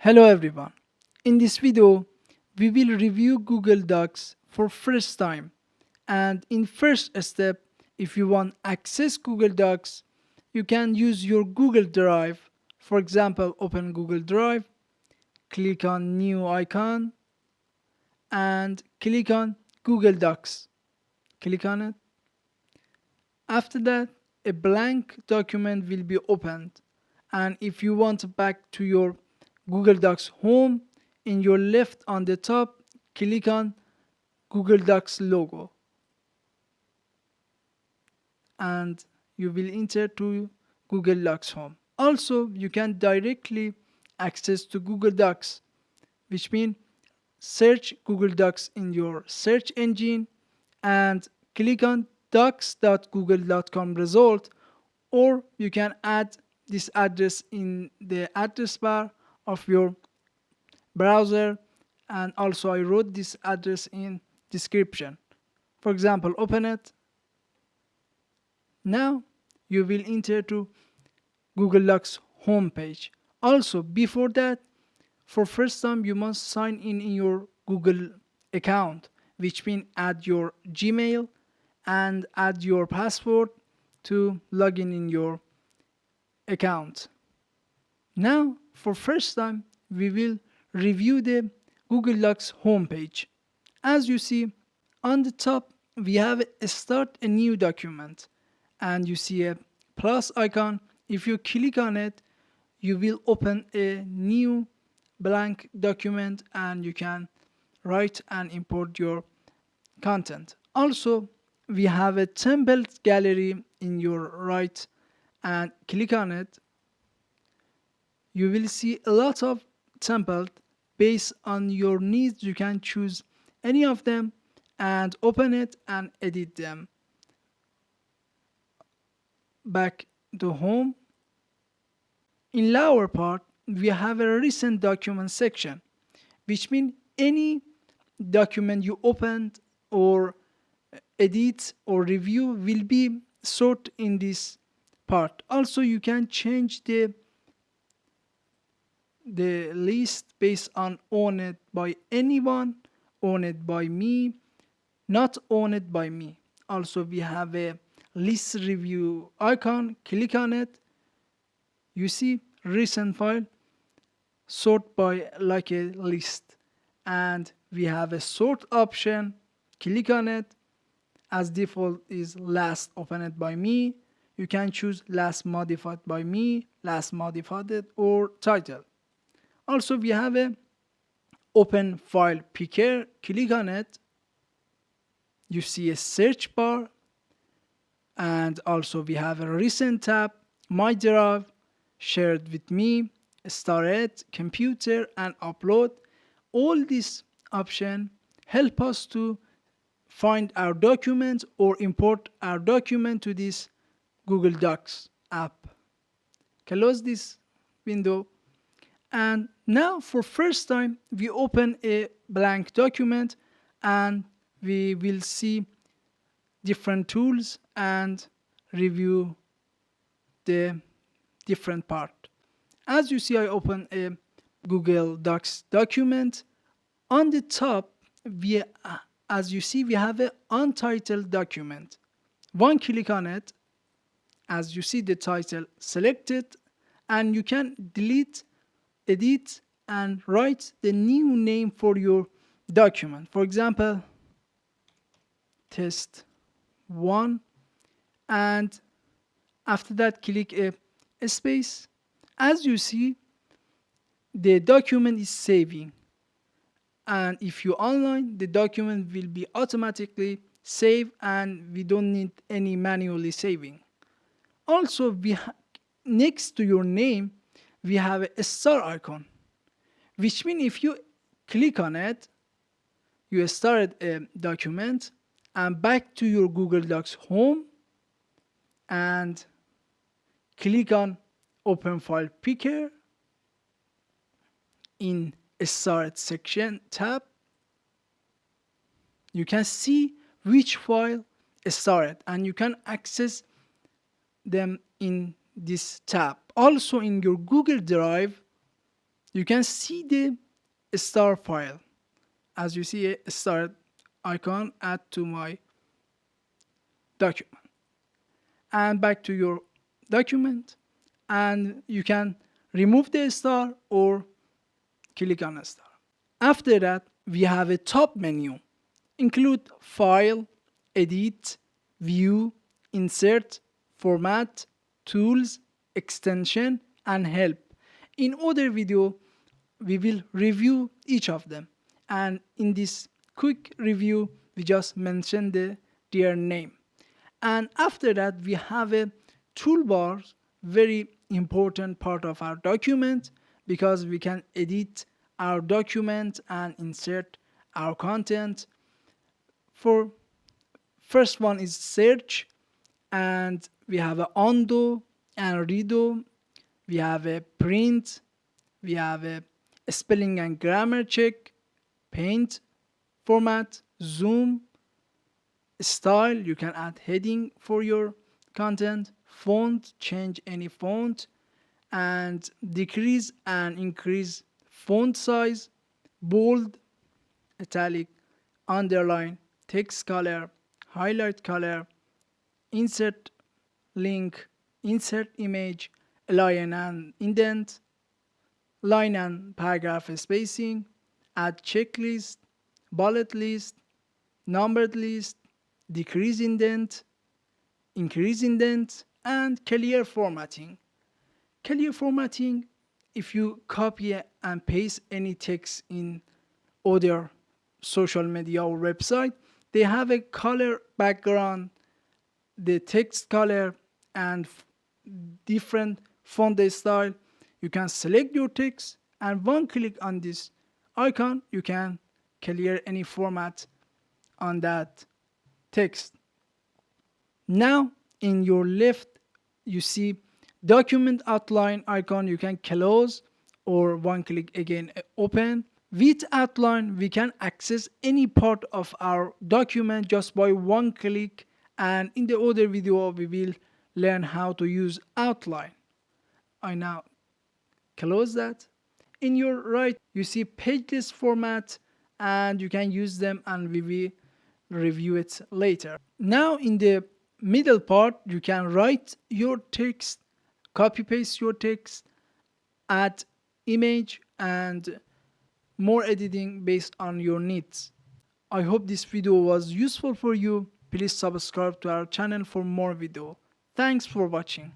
Hello everyone. In this video, we will review Google Docs for first time. And in first step, if you want access Google Docs, you can use your Google Drive. For example, open Google Drive, click on new icon and click on Google Docs. Click on it. After that, a blank document will be opened. And if you want back to your Google Docs home, in your left on the top, click on Google Docs logo and you will enter to Google Docs home. Also, you can directly access to Google Docs, which means search Google Docs in your search engine and click on docs.google.com result, or you can add this address in the address bar of your browser, and also I wrote this address in description. For example, open it. Now you will enter to Google Docs homepage. Also, before that, for first time you must sign in your Google account, which means add your Gmail and add your password to log in your account. Now, for first time, we will review the Google Docs homepage. As you see, on the top, we have a start a new document and you see a plus icon. If you click on it, you will open a new blank document and you can write and import your content. Also, we have a template gallery in your right and click on it. You will see a lot of templates based on your needs. You can choose any of them and open it and edit them. Back to home. In lower part, we have a recent document section, which means any document you opened or edit or review will be sorted in this part. Also, you can change the list based on owned by anyone, owned by me, not owned by me. Also, we have a list review icon. Click on it. You see recent file sort by like a list, and we have a sort option. Click on it. As default is last opened by me. You can choose last modified by me, last modified, or title. Also, we have a open file picker. Click on it. You see a search bar, and also we have a recent tab, my drive, shared with me, storage, computer, and upload. All these options help us to find our document or import our document to this Google Docs app. Close this window. And now for first time, we open a blank document and we will see different tools and review the different part. As you see, I open a Google Docs document. On the top, as you see, we have an untitled document. One click on it. As you see the title, select it, and you can delete, edit, and write the new name for your document. For example, test 1, and after that click a space. As you see, the document is saving, and if you online, the document will be automatically saved and we don't need any manually saving. Also, next to your name, we have a star icon, which means if you click on it, you started a document and back to your Google Docs home and click on Open File Picker in a Start section tab. You can see which file started and you can access them in this tab. Also in your Google Drive, you can see the star file. As you see a star icon, add to my document. And back to your document, and you can remove the star or click on a star. After that, we have a top menu. Include File, Edit, View, Insert, Format, Tools, Extension, and Help. In other video, we will review each of them. And in this quick review, we just mention their name. And after that, we have a toolbar, very important part of our document, because we can edit our document and insert our content. For first one is search, and we have a undo and redo, we have a print, we have a spelling and grammar check, paint, format, zoom, style, you can add heading for your content, font, change any font, and decrease and increase font size, bold, italic, underline, text color, highlight color, insert link, insert image, align and indent, line and paragraph spacing, add checklist, bullet list, numbered list, decrease indent, increase indent, and clear formatting. Clear formatting, if you copy and paste any text in other social media or website, they have a color background, the text color, and different font style. You can select your text, and one click on this icon, you can clear any format on that text. Now in your left, you see document outline icon. You can close or one click again open. With outline, we can access any part of our document just by one click, and in the other video we will learn how to use outline. I now close that. In your right, you see pageless format, and you can use them, and we will review it later. Now in the middle part, you can write your text, copy paste your text, add image, and more editing based on your needs. I hope this video was useful for you. Please subscribe to our channel for more video. Thanks for watching.